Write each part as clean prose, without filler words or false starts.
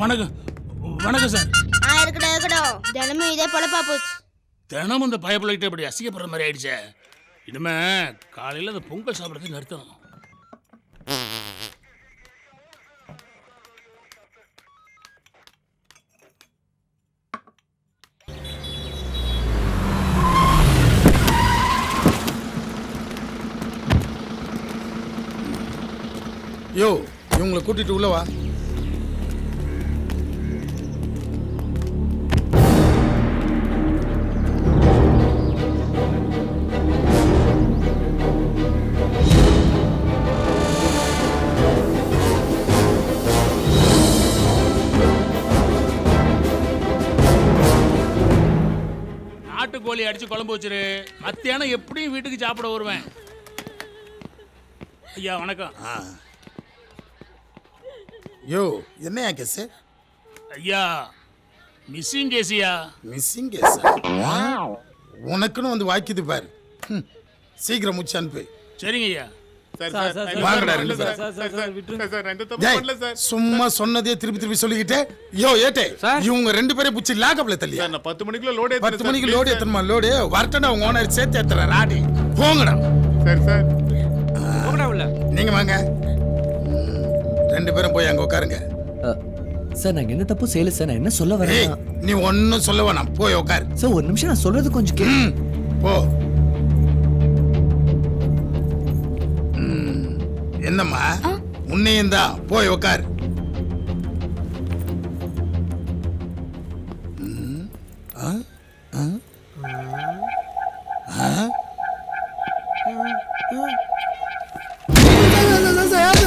வணக்கம் வணக்கம் சார். இருக்கட்டும் தினமும் இதே பொழப்பா போச்சு. தினமும் இந்த பயப்பிள்ளைகிட்ட இப்படி அசிங்கப்படுற மாதிரி ஆயிடுச்சே. இனிமே காலையில் அந்த பொங்கல் சாப்பிட்றதுக்கு நிறுத்தணும். யோ இவங்களை கூட்டிட்டு உள்ள வா. நாட்டுக்கோழி அடிச்சு குழம்பு வச்சிரு. மத்தியானம் எப்படியும் வீட்டுக்கு சாப்பிட வருவேன். ஐயா வணக்கம். யோ என்னையா கேஸ்? ஐயா மிஸ்ஸிங் கேஸியா? மிஸ்ஸிங் கேஸ் உனக்குன்னு வந்து வாய்க்குது பாரு. சீக்கிரம் முடிச்சு அனுப்பு. சரிங்க ஐயா. சும்மா சொன்னதே திருப்பி திருப்பி சொல்லிக்கிட்டே. யோ ஏட்டே இவங்க 2 பேரும் புடிச்சு லாக்கப்ல தள்ளி. 10 மணிக்குள்ள லோடு 10 மணிக்கு லோடு ஏத்தணுமா? லோடு வரட்டா உங்க ஓனர் சேர்த்து ஏத்துற ராடி. போங்கடா. சரி சார் போங்கடா உள்ள. நீங்க வாங்க. 2 பேரும் போய் அங்க உட்காருங்க. சார் நான் என்ன தப்பு செய்யல சார். நான் என்ன சொல்ல வரேன்? நீ ஒன்னும் சொல்ல வேணாம், போய் உட்காரு. சார் ஒரு நிமிஷம் நான் சொல்றது கொஞ்சம் கேளு. போ. என்னம்மா உன்னையும் தான் போய் உட்காரு.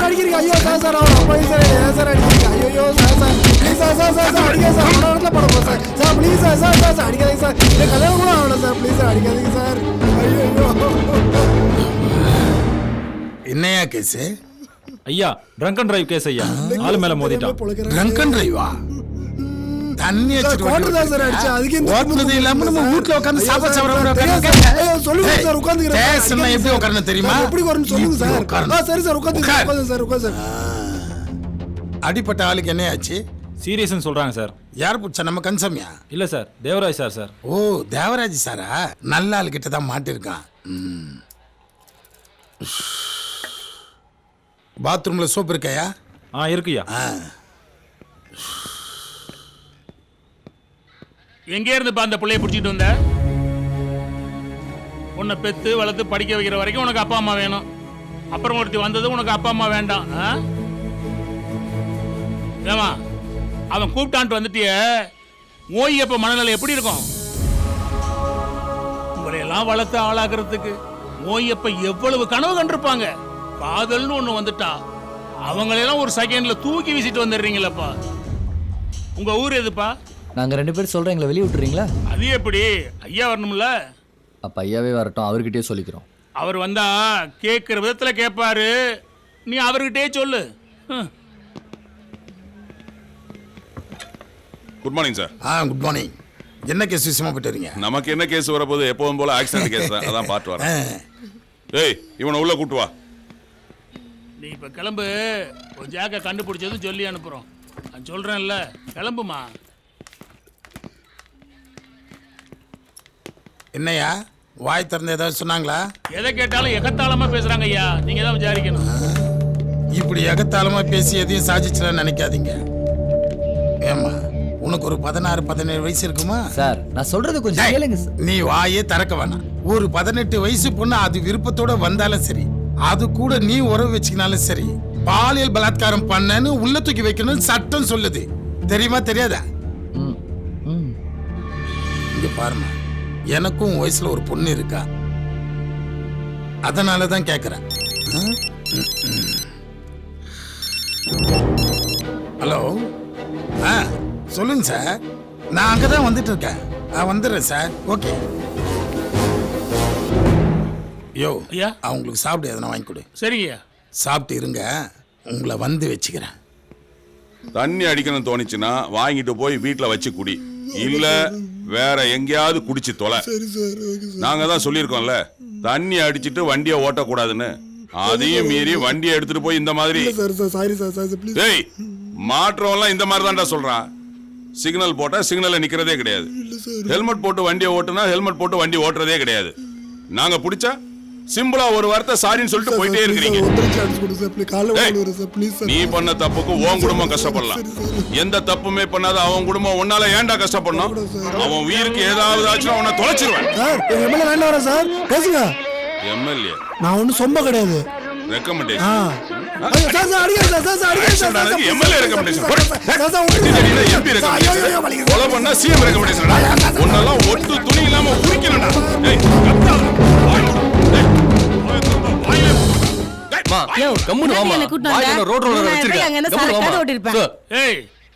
அடிக்கிறீங்க. ஐயோ சார் சார் சார் அடிக்கிறீங்க. ஐயோ sir sir please sir sir sir அடிக்க சார். இடத்துல பட போ sir. Sir please sir sir sir அடிக்காதீங்க சார். இந்த கல்யாணம் கூட ஆகணும் சார். ப்ளீஸ் சார் அடிக்காதீங்க சார். ஐயோ என்னையா கேஸ்? ஐயா ட்ரங்க் அண்ட் டிரைவ் கேஸ் ஐயா. ஆளு மேல மோதிட்டான். Drunk and டிரைவா? தண்ணி கோட்டை சார் அடிச்சு அதுக்கு ஓட்டுனது இல்லாம நம்ம வீட்ல உட்கார்ந்து சாப்பாடு சொல்லுங்க சார். உட்கார்ந்துக்கிறேன். பேசணும் எப்படி உட்காரணும் தெரியுமா? எப்படி வரணும் சொல்லுங்க சார். சரி சார் உட்கார்ந்து சார். உட்கார் சார். அடிப்பட்ட ஆளுக்கு என்ன ஆச்சு? சீரியஸ்னு சொல்றாங்க சார். யார் புடிச்சா? நம்ம கன்சமியா? இல்ல சார், தேவராஜ் சார். சார் ஓ தேவராஜ் சாரா? நல்ல ஆள் கிட்ட தான் மாட்டிருக்கான். பாத்ரூம்ல சோப் இருக்கையா? இருக்குயா. எங்கே இருந்துப்பா அந்த பிள்ளைய பிடிச்சிட்டு வந்த? உன்னை பெத்து வளர்த்து படிக்க வைக்கிற வரைக்கும் உனக்கு அப்பா அம்மா வேணும். அப்புறம் ஒருத்தி வந்தது உனக்கு அப்பா அம்மா வேண்டாம். ஏமா அவன் கூப்பிட்டான்ட்டு வந்துட்டிய ஓய்யப்ப மனநிலை எப்படி இருக்கும்? உங்களையெல்லாம் வளர்த்து ஆளாக்குறதுக்கு ஓய்யப்ப எவ்வளவு கனவு கண்டிருப்பாங்க. காதல்னு ஒண்ணு வந்துட்டா அவங்களெல்லாம் ஒரு செகண்ட்ல தூக்கி வீசிட்டு வந்துடுறீங்களப்பா. உங்க ஊர் எதுப்பா? நாங்க 2 பேரும் சொல்றோம், எங்களை வெளியே விட்டுறீங்களா? அது எப்படி? ஐயா வரணும்ல. அப்ப ஐயாவே வரட்டும், அவர்கிட்டயே சொல்லிக்கிறோம். அவர் வந்தா கேட்கிற விதத்துல கேட்பாரு. நீ அவர்கிட்டயே சொல்லு. Good morning sir. Good morning. என்ன கேஸ் விஷயமா போயிட்டு? நமக்கு என்ன கேஸ் வரப்போது? எப்பவும் போல ஆக்சிடென்ட் கேஸ் தான். அதான் பார்த்து வரேன். ஏய் இவனை உள்ள கூட்டு வா. நீ இப்ப கிளம்பு. ஒரு ஜாக்க கண்டுபிடிச்சதும் சொல்லி அனுப்புறோம். நான் சொல்றேன்ல, கிளம்புமா. என்னையா வாய் திறந்து ஏதாவது சொன்னாங்களா? எதை கேட்டாலும் எகத்தாளமா பேசுறாங்க ஐயா. நீங்க தான் விசாரிக்கணும். இப்படி எகத்தாளமா பேசி எதையும் சாதிச்சுலாம் நினைக்காதீங்க. ஏமா உனக்கு ஒரு 16-17 வயசு இருக்குமா? சார் நான் சொல்றது கொஞ்சம் கேளுங்க சார். நீ வாயே திறக்க வேணாம். ஒரு 18 வயசு பொண்ணு அது விருப்பத்தோட வந்தாலும் சரி, அது கூட நீ உறவு வச்சுக்கினாலும் சரி, பாலியல் பலாத்காரம் பண்ணன்னு உள்ள தூக்கி வைக்கணும்னு சட்டம் சொல்லுது. தெரியுமா தெரியாதா? இங்க பாருமா, எனக்கும் வயசுல ஒரு பொண்ணு இருக்கா. அதனாலதான் கேக்குறேன். ஹலோ சொல்லுங்க சார். நான் அங்கதான் வந்துட்டு இருக்கேன். வந்துடுறேன் சார். ஓகே. யோ ஐயா அவங்களுக்கு சாப்பிட்டு எதனா வாங்கி கொடு. சரிங்க. சாப்பிட்டு இருங்க, உங்களை வந்து வச்சுக்கிறேன். தண்ணி அடிக்கணும்னு தோணிச்சுன்னா வாங்கிட்டு போய் வீட்டில் வச்சு குடி. இல்ல வேற எங்கேயாவது குடிச்சு தொலை. நாங்க தான் சொல்லியிருக்கோம்ல, தண்ணி அடிச்சிட்டு வண்டியை ஓட்டக்கூடாதுன்னு. அதையும் மீறி வண்டியை எடுத்துட்டு போய் இந்த மாதிரி. Sorry sir, sorry sir, please. ஏய் மாற்றம்லாம் இந்த மாதிரி தான்டா சொல்றான். சிக்னல் போட்டா சிக்னல்ல நிக்கிறதே கிடையாது. ஹெல்மெட் போட்டு வண்டியை ஓட்டுனா ஹெல்மெட் போட்டு வண்டி ஓட்டுறதே கிடையாது. நாங்க பிடிச்சா சிம்பிளா ஒரு வார்த்தை சாரின்னு சொல்லிட்டு போயிட்டே இருக்கிறீங்க. நீ பண்ண தப்புக்கு உன் குடும்பம் கஷ்டப்படலாம். எந்த தப்புமே பண்ணாத அவன் குடும்பம் உன்னால ஏன்டா கஷ்டப்படணும்? அவன் உயிருக்கு ஏதாவது ஆச்சுன்னா உன்னை தொலைச்சிருவேன். சார் எம்எல்ஏ வேண்டாம் வரேன் சார், பேசுங்க. எம்எல்ஏ நான் ஒன்றும் சொம்ப கிடையாது. Recommendation MLA recommendation MP recommendation கொலை பண்ணா சிஎம் ரெக்கமெண்டேஷன். உன்னெல்லாம் ஒட்டு துணி இல்லாம குடிக்கணும்டா.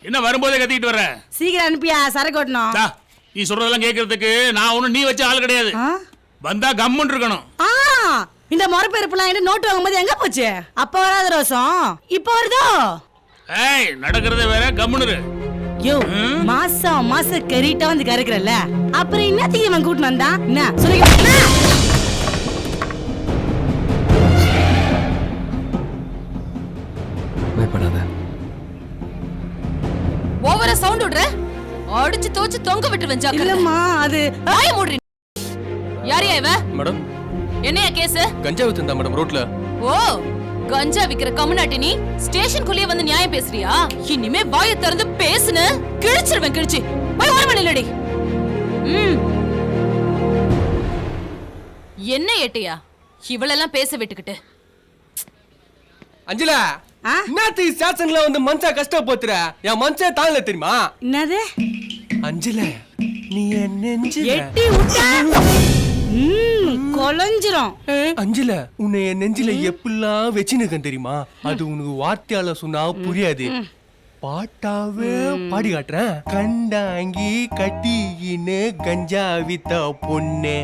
என்ன வரும்போதே கத்திட்டு வர்ற? சீக்கிரம் அனுப்பியா, சரக்கு ஓட்டணும். நீ சொல்றதெல்லாம் கேட்கறதுக்கு நான் ஒண்ணும் நீ வச்ச ஆள் கிடையாது. வந்தா கம்முன்னு இருக்கணும். இந்த மொறப்பெருப்புலாம் நோட்டு வாங்கும்போது எங்க போச்சு? அப்ப வராத ரோசம் இப்ப வருதோ? ஏய், நடக்கிறதே வேற, கம்முன்னு. யோ, மாசம் கறிட்டா வந்து கறக்குறல்ல, அப்புறம் என்னத்துக்கு இவன் கூட்டு வந்தான்? என்ன சொல்லிக்க? பயப்படாத. ஓவரா சவுண்ட் விடுற, அடிச்சு தோச்சு தொங்க விட்டுருவேன். ஜாக்கிரதை. இல்லம்மா, அது வாய மூடுறீ. யாரையா இவ? மேடம், என்னையா கேஸ்? கஞ்சா வித்துந்தா மேடம் ரோட்ல. ஓ, கஞ்சா விக்கிற கம்முனாட்டி நீ ஸ்டேஷனுக்குள்ளே வந்து நியாயம் பேசுறியா? இனிமே வாயை திறந்து பேசுன கிழிச்சிருவேன். கிழிச்சு போய் ஒரு மணிலடி. என்ன ஏட்டையா இவளெல்லாம் பேச விட்டுக்கிட்டு? அஞ்சலா, என்னத்து ஸ்டேஷன்ல வந்து மனுஷா கஷ்டப்போத்துற? என் மனுஷன் தாங்கல தெரியுமா? என்னது? அஞ்சலா, நீ என் நெஞ்சில எட்டி விட்டா கொலஞ்சிரும். அஞ்சலா, உன்னை என் நெஞ்சில எப்படிலாம் வச்சுனுக்கேன் தெரியுமா? அது உனக்கு வார்த்தையால சொன்னா புரியாது. பாட்டாவே பாடி காட்டுறேன். கண்டாங்கி கட்டிக்கின்னு கஞ்சா வித்த பொண்ணு,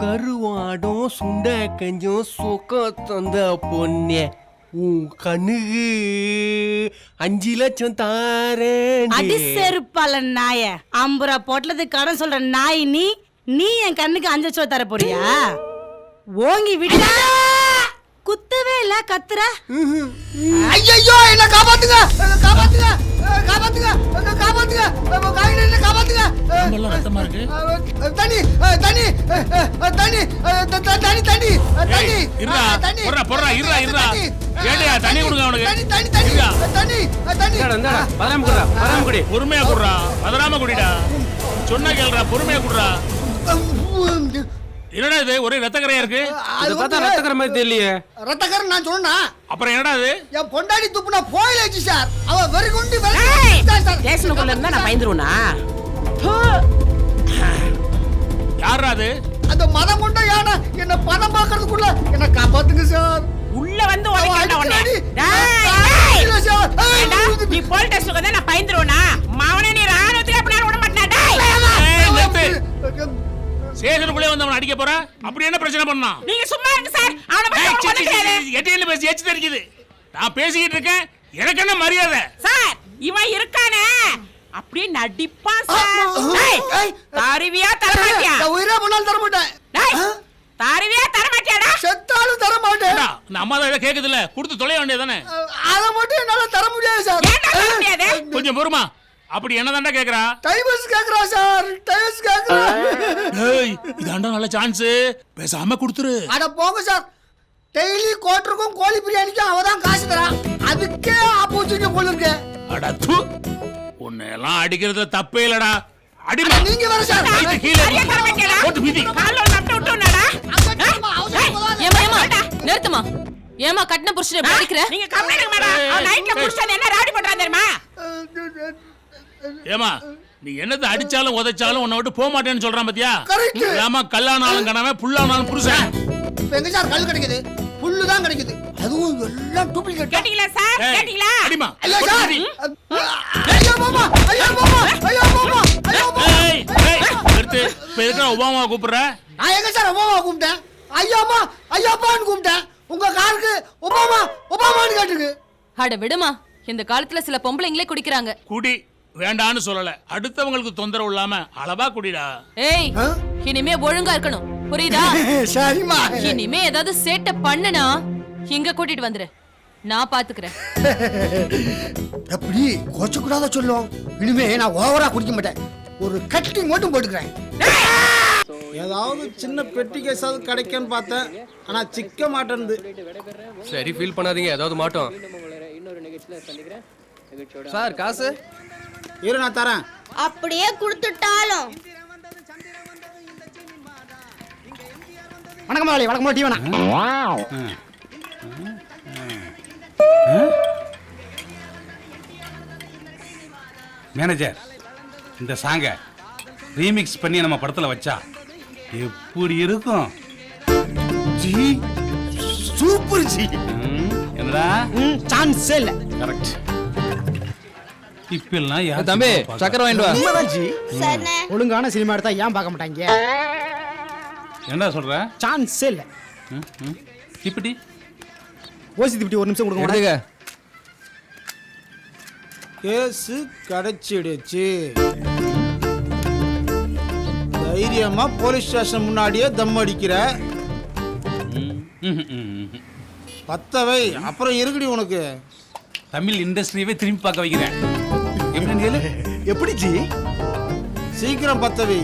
கருவாடும் சுண்ட கஞ்சும் சொக்க தந்த பொண்ணு, உன் கண்ணுக்கு 5 லட்சம் தாரேன். அடி செருப்பால நாய, 50 ரூபா பொட்டலத்துக்கு கடன் சொல்ற நாய் நீ. நீ என் கண்ணுக்கு 5 லட்சம் தர போறியா? ஓங்கி விட்டா குத்தவே இல்ல, கத்துற. ஐயோ, என்ன காப்பாத்துங்க, காப்பாத்துங்க, காப்பாத்துங்க, காப்பாத்துங்க, காயில காப்பாத்துங்க. உடம்பெல்லாம் ரத்தமா இருக்கு. தண்ணி தண்ணி தண்ணி தண்ணி தண்ணி தண்ணி. இருடா, போறா, இருடா. ஏடியா, தண்ணி கொடுங்க அவனுக்கு. தண்ணி தண்ணி தண்ணி தண்ணி. இந்தடா, பராம குடி. பொறுமையா குடுறா, பதறாம குடிடா. சொன்னா கேளுடா, பொறுமையா குடுறா. என்னடா இது, ஒரே ரத்தக்கரையா இருக்கு? அது பார்த்தா ரத்தக்கரை மாதிரி தெரியலையே. ரத்தக்கரை நான் சொன்னா அப்புறம் என்னடா இது? என் பொண்டாடி துப்புனா போயிடுச்சு சார். அவ வெறி குண்டி ஸ்டேஷனுக்குள்ள இருந்தா நான் பயந்துருவனா? யாரா அது? அந்த மதம் கொண்ட யானை என்ன பணம் பார்க்கறதுக்குள்ள என்ன காப்பாத்துங்க சார். உள்ள வந்து உடைக்கடா உன்னை. நீ போலீஸ் ஸ்டேஷனுக்கு வந்தா நான் பயந்துருவனா? மாவனே, நீ ராணுவத்துல அப்படி விட மாட்டேன். சேகனுக்குள்ளே வந்து அவன் அடிக்க போறா? அப்படி என்ன பிரச்சனை பண்ணா? நீங்க சும்மா இருங்க சார். அவன பத்தி எட்டில பேசி எச்சு தெரிக்குது. நான் பேசிக்கிட்டு இருக்கேன், எனக்கு என்ன மரியாதை? சார், இவன் இருக்கானே அப்படியே நடிப்பான் சார். டேய், தாரிவியா தரமாட்டியா? உயிரே போனாலும் தர மாட்டேன். டேய், தாரிவியா தரமாட்டியாடா? செத்தாலும் தர மாட்டேன். இந்த அம்மா தான் கேக்குதுல, கொடுத்து தொலைய வேண்டியதானே? அத மட்டும் என்னால தர முடியாது சார். ஏன்டா தர முடியாது? கொஞ்சம் பொறுமா. அப்படி என்னதான்டா கேக்குறா? டைவர்ஸ் கேக்குறா சார், டைவர்ஸ் கேக்குறா. ஏய், இதாண்டா நல்ல சான்ஸ், பேசாம கொடுத்துரு. அட போங்க சார். டெய்லி கோட்டருக்கும் கோழி பிரியாணிக்கும் அவதான் காசு தரா. அதுக்கே ஆப்போசிட் போல இருக்கு. அட தூ, உன்னை எல்லாம் அடிக்கிறதுல தப்பே இல்லடா. அடிமா. நீங்க வர சார். கீழே போட்டு மிதி. கால்ல நட்டு விட்டுனடா. ஏமா நிறுத்துமா. ஏமா கட்டின புருஷனை படிக்கிற? நீங்க கம்ப்ளைண்ட் மேடம். அவன் நைட்ல புடிச்சா என்ன ராடி பண்றான் தெரியுமா? ஏமா, நீ என்னது அடிச்சாலும் உதைச்சாலும் உன்னை விட்டு போக மாட்டேன்னு சொல்றான் பாத்தியா? கரெக்ட். ஏமா, கல்லானாலும் கனவே, புல்லானாலும் புருஷன். எங்க சார் கல் கிடைக்குது? புல்லு தான் கிடைக்குது. அதுவும் எல்லாம் டூப்ளிகேட். கேட்டிங்களா சார்? கேட்டிங்களா? அடிமா. ஐயோ சார். ஐயோ மாமா, ஐயோ மாமா, ஐயோ மாமா, ஐயோ மாமா. ஏய், நிறுத்து. இப்ப எதுக்கு ஒபாமா கூப்பிடுற? நான் எங்க சார் ஒபாமா கூப்பிட்டேன்? ஐயோமா, ஐயோப்பான்னு கூப்பிட்டேன். உங்க காருக்கு ஒபாமா, ஒபாமான்னு கேட்டுருக்கு. அட விடுமா, இந்த காலத்துல சில பொம்பளைங்களே குடிக்கிறாங்க. குடி வேண்டான்னு சொல்லல, அடுத்தவங்களுக்கு தொந்தரவு இல்லாம அளவா குடிடா. ஏய், இனிமே ஒழுங்கா இருக்கணும், புரியுதா? சரிமா. இனிமே ஏதாவது சேட்டை பண்ணுனா இங்க கூட்டிட்டு வந்துரு. நான் பாத்துக்கிறேன். எப்படி கோச்ச கூடாத சொல்லும். இனிமே நான் ஓவரா குடிக்க மாட்டேன். ஒரு கட்டிங் மட்டும் போட்டுக்கிறேன். ஏதாவது சின்ன பெட்டி கேஸாவது கிடைக்கும்னு பார்த்தேன், ஆனா சிக்க மாட்டேன்து. சரி ஃபீல் பண்ணாதீங்க, ஏதாவது மாட்டோம். சார் காசு இரு நான் தரேன். அப்படியே கொடுத்துட்டாலும் வணக்கம் முதலாளி. வணக்கம் டீ வேணா. மேனேஜர், இந்த சாங்க ரீமிக்ஸ் பண்ணி நம்ம படத்துல வச்சா எப்படி இருக்கும்? G super G. என்னடா சான்ஸே இல்ல. கரெக்ட். இப்பெல்லாம் யார் தம்பி சக்கரை வாங்கிட்டு வா. உண்மைதான் ஜி. சரிண்ணே. ஒழுங்கான சினிமா எடுத்தா ஏன் பார்க்க மாட்டாங்க? என்ன சொல்ற? சான்ஸே இல்ல. இப்படி ஓசி திப்டி ஒரு நிமிஷம் கொடுங்க. எடுத்துக்க. கேஸ் கிடைச்சிடுச்சு. தைரியமா போலீஸ் ஸ்டேஷன் முன்னாடியே தம் அடிக்கிற. பத்தவை அப்புறம் இருக்குடி உனக்கு. தமிழ் இண்டஸ்ட்ரியவே திரும்பி பார்க்க வைக்கிறேன். எப்படின்னு கேளு. எப்படி ஜி? சீக்கிரம் பத்தவை.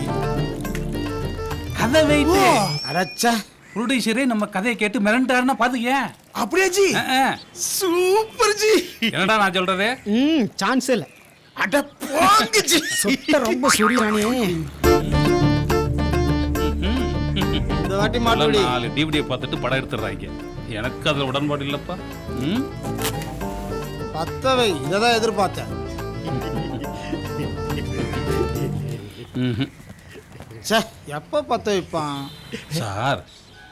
கதை வைத்து அடச்சா, ப்ரொடியூசரே நம்ம கதையை கேட்டு மிரண்டாருன்னா பாத்துக்க. அப்படியே ஜி. Super G. என்னடா நான் சொல்றது? சான்ஸே இல்ல. அட போங்க ஜி. சொட்ட ரொம்ப சுரியானே. இந்த வாட்டி மாட்டோடி. 4 டிவிடியை பார்த்துட்டு படம் எடுத்துறாங்க. எனக்கு அதுல உடன்பாடு இல்லப்பா. பத்தவை இததான் எதிர்பார்த்தேன். சே, எப்ப பத்த வைப்பான் சார்?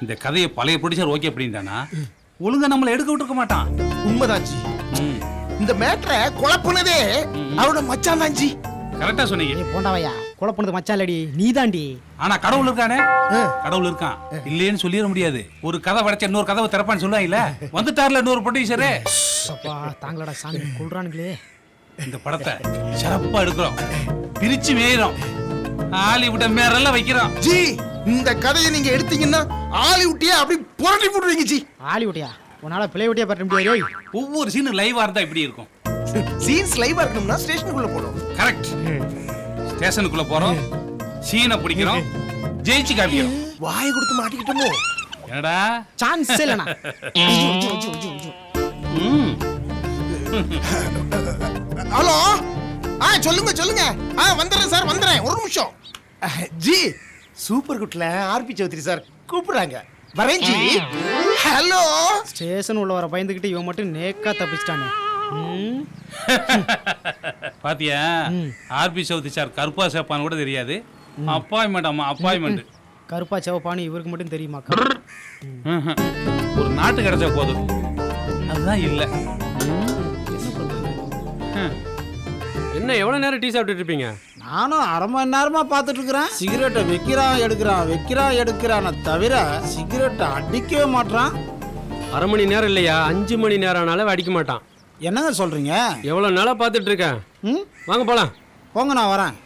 இந்த கதையை பழைய ப்ரொடியூசர் ஓகே அப்படின்ட்டானா ஒழுங்கா நம்மளை எடுக்க விட்டுருக்க மாட்டான். உண்மைதான் ஜி. இந்த மேட்டரை குழப்புனதே அவரோட மச்சான் தான் ஜி. கரெக்டா சொன்னீங்க. போண்டாவையா குழப்புனது மச்சான் இல்லடி, நீதாண்டி. ஆனா கடவுள் இருக்கானே, கடவுள் இருக்கான் இல்லையேன்னு சொல்லிட முடியாது. ஒரு கதை வடைச்ச இன்னொரு கதவை திறப்பான்னு சொல்லுவாங்கல்ல, வந்துட்டார்ல இன்னொரு ப்ரொடியூசரே. அப்பா தாங்களடா சாமி கொள்றானுங்களே. இந்த படத்தை சிறப்பா எடுக்கிறோம், பிரிச்சு மேயிறோம், ஹாலிவுட்ட மேரெல்லாம் வைக்கிறோம். ஜி இந்த கதையை நீங்க எடுத்தீங்கன்னா ஹாலிவுட்டியா அப்படி புரட்டி போடுவீங்க ஜி. ஹாலிவுட்டியா உன்னால பிளேவுட்டியா பற்ற முடியாது. ஒவ்வொரு சீனும் லைவா இருந்தா எப்படி இருக்கும்? சீன்ஸ் லைவா இருக்கணும்னா ஸ்டேஷனுக்குள்ள போறோம். கரெக்ட். ஸ்டேஷனுக்குள்ள போறோம், சீனை பிடிக்கிறோம், ஜெயிச்சு காமிக்கிறோம். வாயை கொடுத்து மாட்டிக்கிட்டோமோ? என்னடா சான்ஸ் இல்லனா? ஹலோ, சொல்லுங்க சொல்லுங்க. வந்துறேன் சார், வந்துறேன், ஒரு நிமிஷம். ஜி சூப்பர் குட்ல ஆர்பி சௌத்ரி சார் கூப்பிடுறாங்க, வரேன் ஜி. ஹலோ. ஸ்டேஷன் உள்ள வர பயந்துக்கிட்டு இவன் மட்டும் நேக்கா தப்பிச்சிட்டானே. பாத்தியா, ஆர்பி சௌத்ரி சார் கருப்பா சேப்பான்னு கூட தெரியாது. அப்பாயின்மெண்ட், அம்மா அப்பாயின்மெண்ட். கருப்பா சேவப்பான்னு இவருக்கு மட்டும் தெரியுமா? ஒரு நாட்டு கிடைச்சா போதும், அதுதான் இல்ல. என்ன எவ்வளவு நேரம் டீ சாப்பிட்டு இருப்பீங்க? நானும் அரை மணி நேரமா பார்த்துட்டு இருக்கிறேன். சிகரெட்டை வைக்கிறான் எடுக்கிறான தவிர சிகரெட்டை அடிக்கவே மாட்டான். அரை மணி நேரம் இல்லையா, 5 மணி நேரம் ஆனாலும் அடிக்க மாட்டான். என்னங்க சொல்றீங்க? எவ்வளவு நாளா பார்த்துட்டு இருக்கேன். வாங்க போலாம். போங்க, நான் வரேன்.